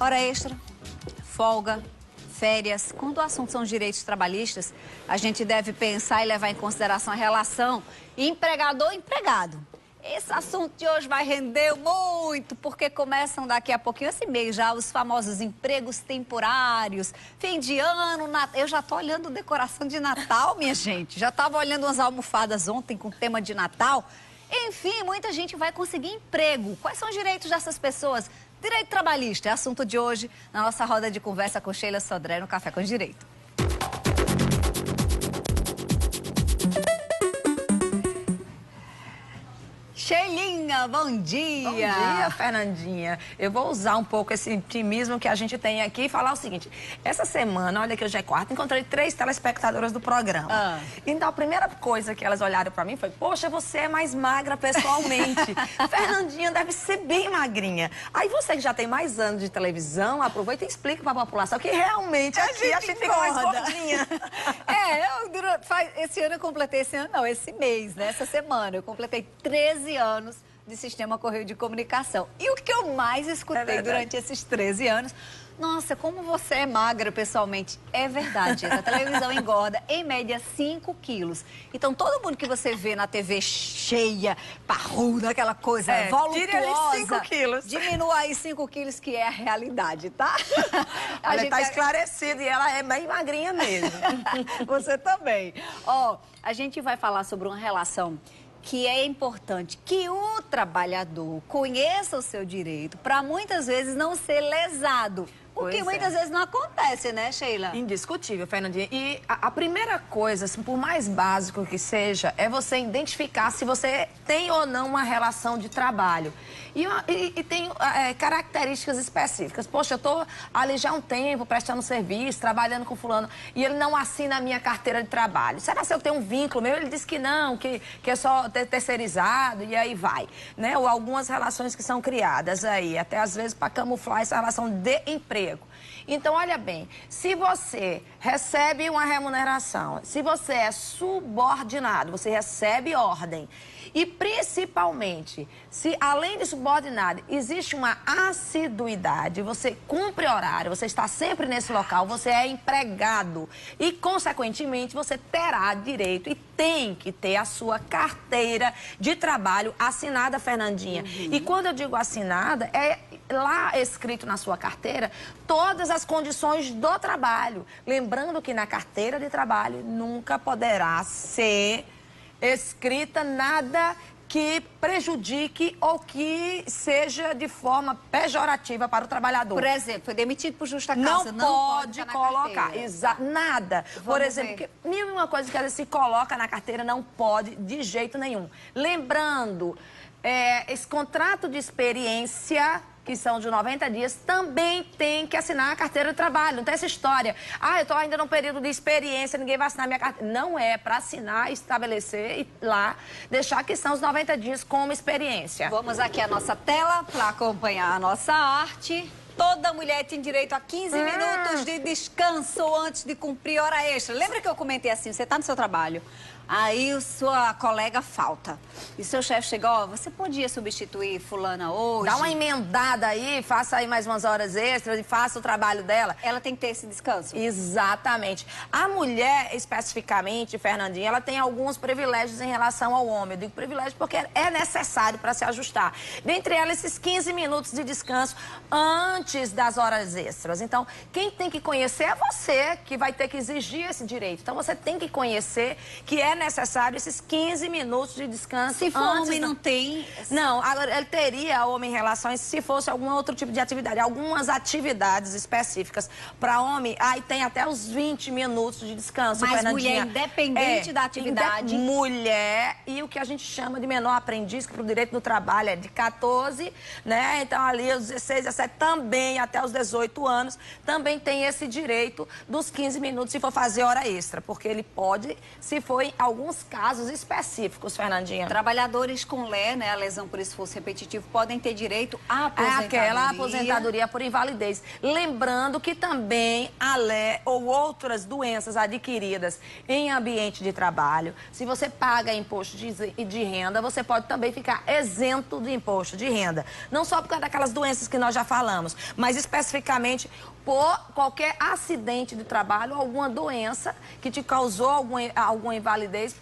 Hora extra, folga, férias. Quando o assunto são os direitos trabalhistas, a gente deve pensar e levar em consideração a relação empregador-empregado. Esse assunto de hoje vai render muito, porque começam daqui a pouquinho, esse mês já, os famosos empregos temporários, fim de ano, eu já tô olhando decoração de Natal, minha gente. Já tava olhando umas almofadas ontem com tema de Natal. Enfim, muita gente vai conseguir emprego. Quais são os direitos dessas pessoas? Direito trabalhista é assunto de hoje na nossa roda de conversa com Sheila Sodré no Café com Direito. Sheilinha, bom dia! Bom dia, Fernandinha. Eu vou usar um pouco esse otimismo que a gente tem aqui e falar o seguinte. Essa semana, olha que hoje é quarta, encontrei 3 telespectadoras do programa. Então, a primeira coisa que elas olharam pra mim foi: poxa, você é mais magra pessoalmente. Fernandinha deve ser bem magrinha. Aí você que já tem mais anos de televisão, aproveita e explica pra população que realmente aqui a gente fica mais gordinha. Esse ano eu completei, esse mês, né? Essa semana, eu completei 13 anos de Sistema Correio de Comunicação. E o que eu mais escutei durante esses 13 anos... Nossa, como você é magra pessoalmente. É verdade, a televisão engorda em média 5 quilos. Então, todo mundo que você vê na TV cheia, parruda, aquela coisa voluptuosa... Tire ali 5 quilos. Diminua aí 5 quilos, que é a realidade, tá? A gente tá esclarecida e ela é bem magrinha mesmo. Você também. Ó, a gente vai falar sobre uma relação que é importante que o trabalhador conheça o seu direito para muitas vezes não ser lesado. O que muitas vezes não acontece, né, Sheila? Indiscutível, Fernandinha. E a primeira coisa, assim, por mais básico que seja, é você identificar se você tem ou não uma relação de trabalho. E tem características específicas. Poxa, eu tô ali já há um tempo prestando serviço, trabalhando com fulano, e ele não assina a minha carteira de trabalho. Será que eu tenho um vínculo meu? Ele diz que não, que é só terceirizado, e aí vai. Né? Ou algumas relações que são criadas aí, até às vezes para camuflar essa relação de emprego. Então, olha bem, se você recebe uma remuneração, se você é subordinado, você recebe ordem, e principalmente, se além de subordinado existe uma assiduidade, você cumpre horário, você está sempre nesse local, você é empregado e, consequentemente, você terá direito e tem que ter a sua carteira de trabalho assinada, Fernandinha. E quando eu digo assinada, é lá escrito na sua carteira todas as condições do trabalho. Lembrando que na carteira de trabalho nunca poderá ser escrita nada que prejudique ou que seja de forma pejorativa para o trabalhador. Por exemplo, foi demitido por justa causa. Não pode colocar. Nada. Por exemplo, mil e uma coisa que se coloca na carteira não pode de jeito nenhum. Lembrando, esse contrato de experiência, que são de 90 dias, também tem que assinar a carteira de trabalho. Não tem essa história. Eu tô ainda num período de experiência, ninguém vai assinar minha carteira. Não é para assinar, estabelecer e lá deixar que são os 90 dias como experiência. Vamos aqui à nossa tela para acompanhar a nossa arte. Toda mulher tem direito a 15 minutos de descanso antes de cumprir hora extra. Lembra que eu comentei assim, você tá no seu trabalho, aí sua colega falta. E seu chefe chega, você podia substituir fulana hoje? Dá uma emendada aí, faça aí mais umas horas extras e faça o trabalho dela. Ela tem que ter esse descanso? Exatamente. A mulher, especificamente, Fernandinha, ela tem alguns privilégios em relação ao homem. Eu digo privilégio porque é necessário para se ajustar. Dentre elas, esses 15 minutos de descanso antes das horas extras. Então, quem tem que conhecer é você, que vai ter que exigir esse direito. Então, você tem que conhecer que é necessário esses 15 minutos de descanso. Se for homem, não tem? Não, agora ele teria, homem, em relações, se fosse algum outro tipo de atividade. Algumas atividades específicas para homem, aí tem até os 20 minutos de descanso. Mas mulher, independente da atividade. Mulher, e o que a gente chama de menor aprendiz, que para o direito do trabalho é de 14, né? Então ali os 16, 17, também até os 18 anos, também tem esse direito dos 15 minutos se for fazer hora extra. Porque ele pode, se for em alguns casos específicos, Fernandinha. Trabalhadores com LE, né, a lesão por esforço repetitivo, podem ter direito à aposentadoria. Aquela aposentadoria por invalidez. Lembrando que também a LE ou outras doenças adquiridas em ambiente de trabalho, se você paga imposto de renda, você pode também ficar isento do imposto de renda. Não só por causa daquelas doenças que nós já falamos, mas especificamente por qualquer acidente de trabalho, alguma doença que te causou alguma invalidez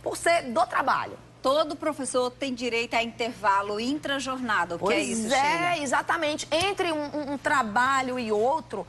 por ser do trabalho. Todo professor tem direito a intervalo intrajornada, o que é isso, Sheila? Exatamente. Entre um trabalho e outro,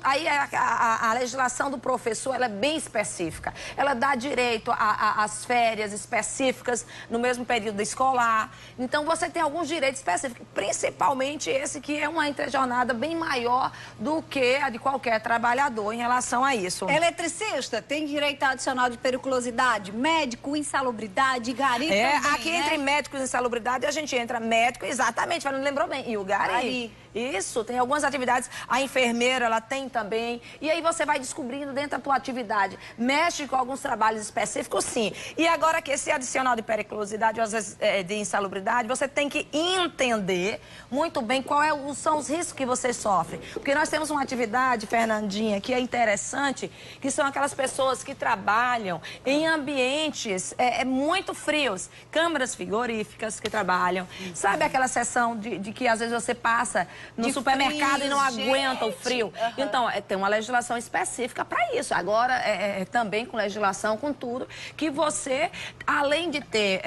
aí a legislação do professor ela é bem específica. Ela dá direito às férias específicas no mesmo período escolar. Então, você tem alguns direitos específicos, principalmente esse que é uma interjornada bem maior do que a de qualquer trabalhador em relação a isso. Eletricista tem direito adicional de periculosidade, médico, insalubridade, garimpo. Aqui entre médicos e insalubridade, a gente entra médico, exatamente, mas não lembrou bem. E o gari. Isso, tem algumas atividades. A enfermeira, ela tem também. E aí você vai descobrindo dentro da tua atividade. Mexe com alguns trabalhos específicos, sim. E agora que esse adicional de periculosidade, ou às vezes de insalubridade, você tem que entender muito bem quais são os riscos que você sofre. Porque nós temos uma atividade, Fernandinha, que é interessante, que são aquelas pessoas que trabalham em ambientes muito frios. Câmaras frigoríficas que trabalham. Sabe aquela sessão de que às vezes você passa no supermercado frio, e não aguenta o frio? Então, tem uma legislação específica para isso. Agora, também com legislação, com tudo, que você, além de ter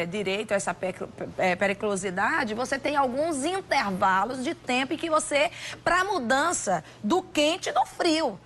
direito a essa periculosidade, você tem alguns intervalos de tempo em que você, para mudança do quente e do frio,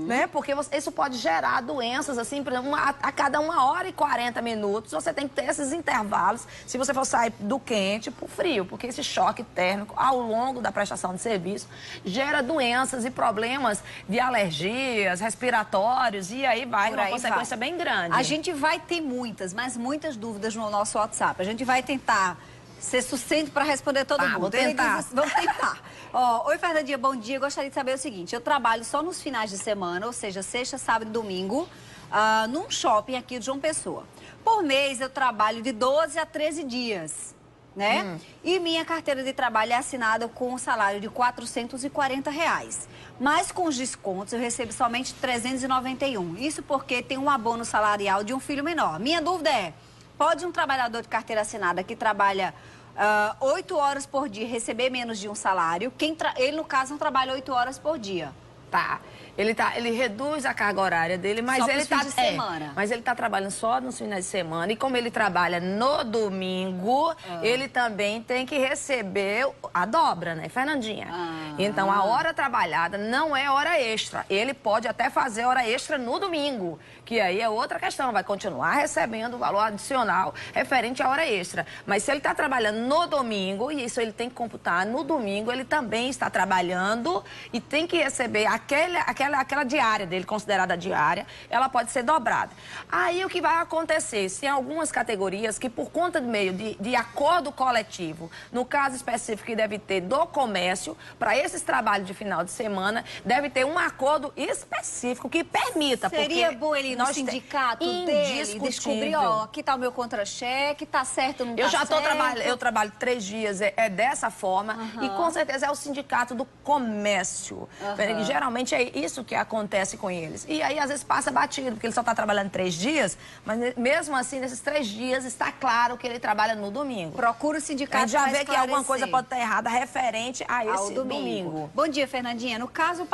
né? Porque isso pode gerar doenças, assim, por exemplo, a cada 1h40 minutos, você tem que ter esses intervalos, se você for sair do quente para o frio, porque esse choque térmico, ao longo da prestação de serviço, gera doenças e problemas de alergias, respiratórios, e aí vai uma consequência bem grande. A gente vai ter muitas, mas muitas dúvidas no nosso WhatsApp. A gente vai tentar ser sucinto para responder todo mundo. Vamos tentar. Vamos tentar. Oi, Fernandinha, bom dia. Gostaria de saber o seguinte, eu trabalho só nos finais de semana, ou seja, sexta, sábado e domingo, num shopping aqui de João Pessoa. Por mês, eu trabalho de 12 a 13 dias. Né? E minha carteira de trabalho é assinada com um salário de R$440. Mas com os descontos eu recebo somente 391. Isso porque tem um abono salarial de um filho menor. Minha dúvida é, pode um trabalhador de carteira assinada que trabalha 8 horas por dia receber menos de um salário? Ele, no caso, não trabalha 8 horas por dia. Tá. Ele reduz a carga horária dele, mas ele tá mas ele tá trabalhando só nos finais de semana, e como ele trabalha no domingo, ele também tem que receber a dobra, né, Fernandinha? Então a hora trabalhada não é hora extra. Ele pode até fazer hora extra no domingo, que aí é outra questão, vai continuar recebendo o valor adicional referente à hora extra. Mas se ele tá trabalhando no domingo, e isso ele tem que computar no domingo, ele também está trabalhando e tem que receber aquela diária dele, considerada diária, ela pode ser dobrada. Aí o que vai acontecer? Se tem algumas categorias que, por conta do meio de acordo coletivo, no caso específico que deve ter do comércio, para esses trabalhos de final de semana, deve ter um acordo específico que permita. Seria bom ele ir no sindicato dele descobrir, aqui está o meu contra-cheque, está certo ou não está certo? Eu trabalho 3 dias, dessa forma, e com certeza é o sindicato do comércio. Geralmente é isso que acontece com eles. E aí, às vezes, passa batido, porque ele só está trabalhando 3 dias, mas mesmo assim, nesses 3 dias, está claro que ele trabalha no domingo. Procura o sindicato. A gente já vê que alguma coisa pode estar errada referente a esse domingo. Bom dia, Fernandinha. No caso,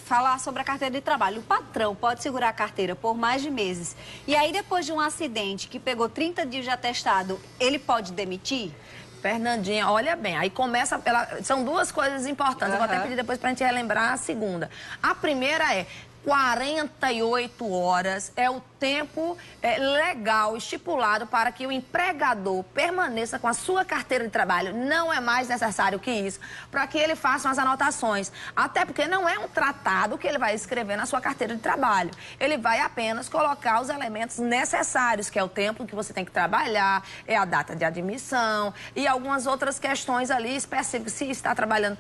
falar sobre a carteira de trabalho, o patrão pode segurar a carteira por mais de meses. E aí, depois de um acidente que pegou 30 dias de atestado, ele pode demitir? Fernandinha, olha bem, aí começa... são 2 coisas importantes, eu vou até pedir depois pra gente relembrar a segunda. A primeira é 48 horas é o tempo legal estipulado para que o empregador permaneça com a sua carteira de trabalho. Não é mais necessário que isso, para que ele faça as anotações. Até porque não é um tratado que ele vai escrever na sua carteira de trabalho. Ele vai apenas colocar os elementos necessários, que é o tempo que você tem que trabalhar, é a data de admissão e algumas outras questões ali específicas, se está trabalhando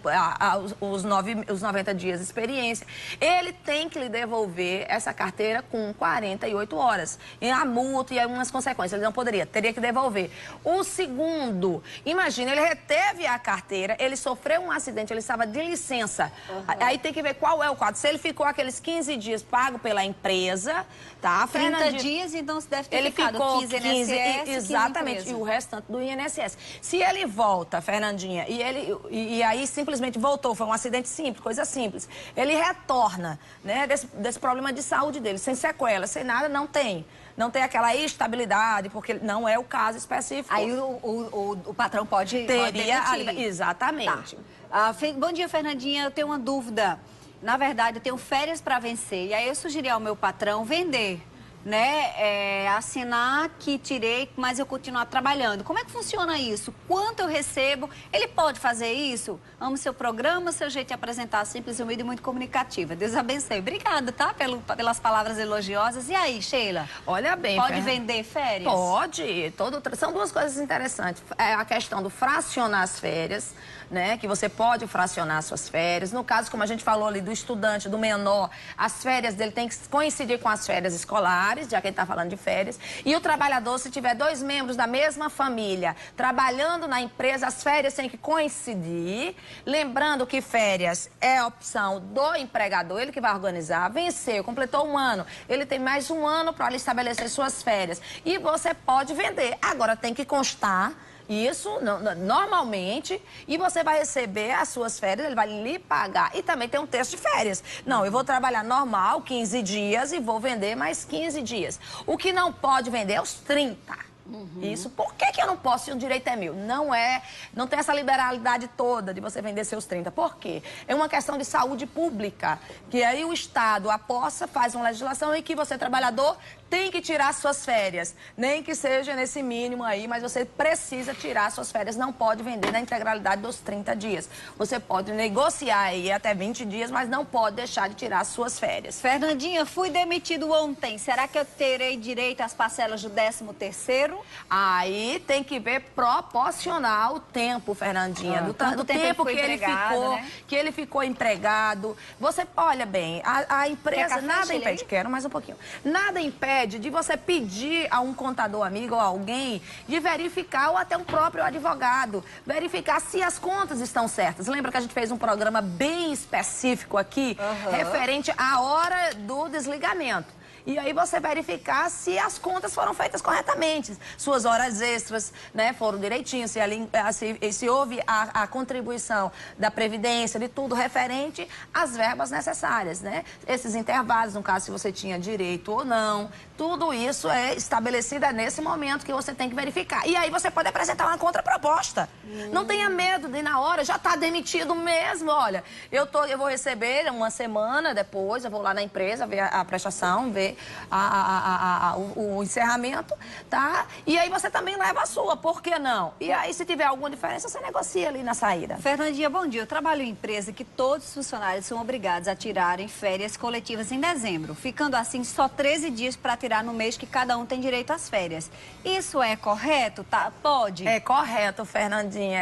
os 90 dias de experiência. Ele tem que lhe devolver essa carteira com 48 horas. E a multa e algumas consequências, ele não poderia, teria que devolver. O segundo, imagina, ele reteve a carteira, ele sofreu um acidente, ele estava de licença. Aí tem que ver qual é o quadro. Se ele ficou aqueles 15 dias pago pela empresa, tá? 30 dias, então você deve ter ele ficado ficou 15 INSS, exatamente, 15 e o restante do INSS. Se ele volta, Fernandinha, e aí simplesmente voltou, foi um acidente simples, coisa simples, ele retorna, né, desse problema de saúde dele, sem sequela, sem nada, não tem. Não tem aquela estabilidade, porque não é o caso específico. Aí o patrão pode demitir. Exatamente. Tá. Bom dia, Fernandinha. Eu tenho uma dúvida. Na verdade, eu tenho férias para vencer. E aí eu sugeri ao meu patrão vender, né? Assinar que tirei, mas eu continuar trabalhando. Como é que funciona isso? Quanto eu recebo? Ele pode fazer isso? Amo seu programa, seu jeito de apresentar simples, humilde e muito comunicativa. Deus abençoe. Obrigada, tá? Pelas palavras elogiosas. E aí, Sheila? Olha bem, pode vender férias? Pode. São duas coisas interessantes. É a questão do fracionar as férias, né? Que você pode fracionar suas férias. No caso, como a gente falou ali, do estudante, do menor, as férias dele tem que coincidir com as férias escolares, já que ele está falando de férias. E o trabalhador, se tiver 2 membros da mesma família trabalhando na empresa, as férias têm que coincidir. Lembrando que férias é a opção do empregador, ele que vai organizar. Venceu, completou 1 ano, ele tem mais 1 ano para estabelecer suas férias. E você pode vender. Agora tem que constar isso normalmente, e você vai receber as suas férias, ele vai lhe pagar. E também tem um texto de férias. Não, eu vou trabalhar normal, 15 dias, e vou vender mais 15 dias. O que não pode vender é os 30. Isso, por que eu não posso se o direito é meu? Não tem essa liberalidade toda de você vender seus 30. Por quê? É uma questão de saúde pública, que aí o Estado aposta, faz uma legislação em que você, trabalhador, tem que tirar suas férias. Nem que seja nesse mínimo aí, mas você precisa tirar suas férias. Não pode vender na integralidade dos 30 dias. Você pode negociar aí até 20 dias, mas não pode deixar de tirar suas férias. Fernandinha, fui demitido ontem. Será que eu terei direito às parcelas do 13º? Aí tem que ver proporcional o tempo, Fernandinha. Do tempo que ele ficou empregado. Você, olha bem, a empresa nada impede. Quero mais um pouquinho. Nada impede de você pedir a um contador amigo ou alguém de verificar, ou até um próprio advogado, verificar se as contas estão certas. Lembra que a gente fez um programa bem específico aqui, referente à hora do desligamento. E aí você verificar se as contas foram feitas corretamente, suas horas extras, né, foram direitinho, se houve a contribuição da Previdência, de tudo referente às verbas necessárias, né? Esses intervalos, no caso, se você tinha direito ou não, tudo isso é estabelecido nesse momento que você tem que verificar. E aí você pode apresentar uma contraproposta. Não tenha medo de na hora, já está demitido mesmo, olha, eu vou receber 1 semana depois, eu vou lá na empresa ver a prestação, ver o encerramento, tá? E aí você também leva a sua, por que não? E aí, se tiver alguma diferença, você negocia ali na saída. Fernandinha, bom dia. Eu trabalho em empresa que todos os funcionários são obrigados a tirarem férias coletivas em dezembro, ficando assim só 13 dias para tirar no mês que cada um tem direito às férias. Isso é correto? Tá? Pode? É correto, Fernandinha.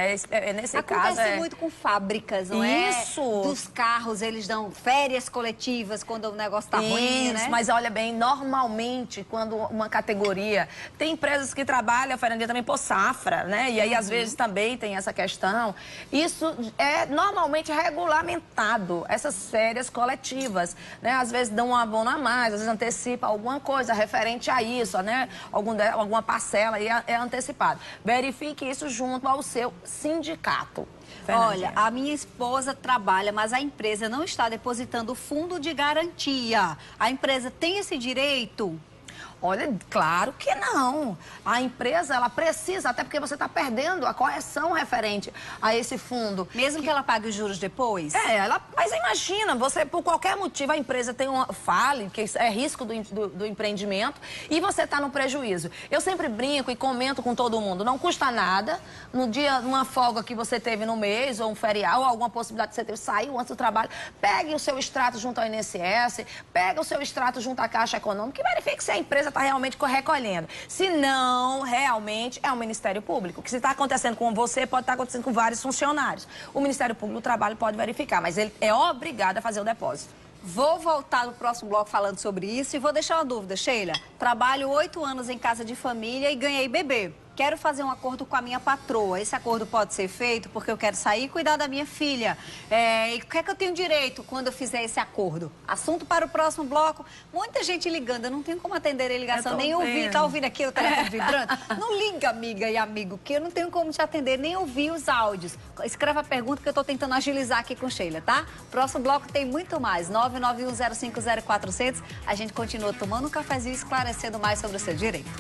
Nesse caso acontece muito com fábricas, não é? Isso. Dos carros, eles dão férias coletivas quando o negócio tá ruim, né? Mas olha bem, normalmente, quando uma categoria... Tem empresas que trabalham, Fernandinha, também por safra, né? E aí, às vezes, também tem essa questão. Isso é normalmente regulamentado, essas férias coletivas, né? Às vezes dão um abono a mais, às vezes antecipa alguma coisa referente a isso, né? Alguma parcela aí é antecipado. Verifique isso junto ao seu sindicato. Olha, a minha esposa trabalha, mas a empresa não está depositando o fundo de garantia. A empresa tem esse direito? Olha, claro que não. A empresa, ela precisa, até porque você está perdendo a correção referente a esse fundo. Mesmo que ela pague os juros depois? Mas imagina, você, por qualquer motivo, a empresa tem uma falha, que é risco do empreendimento, e você está no prejuízo. Eu sempre brinco e comento com todo mundo, não custa nada, no dia, numa folga que você teve no mês, ou um feriado, ou alguma possibilidade que você teve, saiu antes do trabalho, pegue o seu extrato junto ao INSS, pega o seu extrato junto à Caixa Econômica e verifique se a empresa está realmente recolhendo. Se não, realmente é o Ministério Público. O que está acontecendo com você pode estar acontecendo com vários funcionários. O Ministério Público do Trabalho pode verificar, mas ele é obrigado a fazer o depósito. Vou voltar no próximo bloco falando sobre isso e vou deixar uma dúvida, Sheila. Trabalho 8 anos em casa de família e ganhei bebê. Quero fazer um acordo com a minha patroa. Esse acordo pode ser feito porque eu quero sair e cuidar da minha filha. E o que é que eu tenho direito quando eu fizer esse acordo? Assunto para o próximo bloco. Muita gente ligando. Eu não tenho como atender a ligação, nem ouvir. Tá ouvindo aqui o telefone vibrando? Não liga, amiga e amigo, que eu não tenho como te atender, nem ouvir os áudios. Escreva a pergunta que eu tô tentando agilizar aqui com Sheila, tá? Próximo bloco tem muito mais. 991050400. A gente continua tomando um cafezinho e esclarecendo mais sobre o seu direito.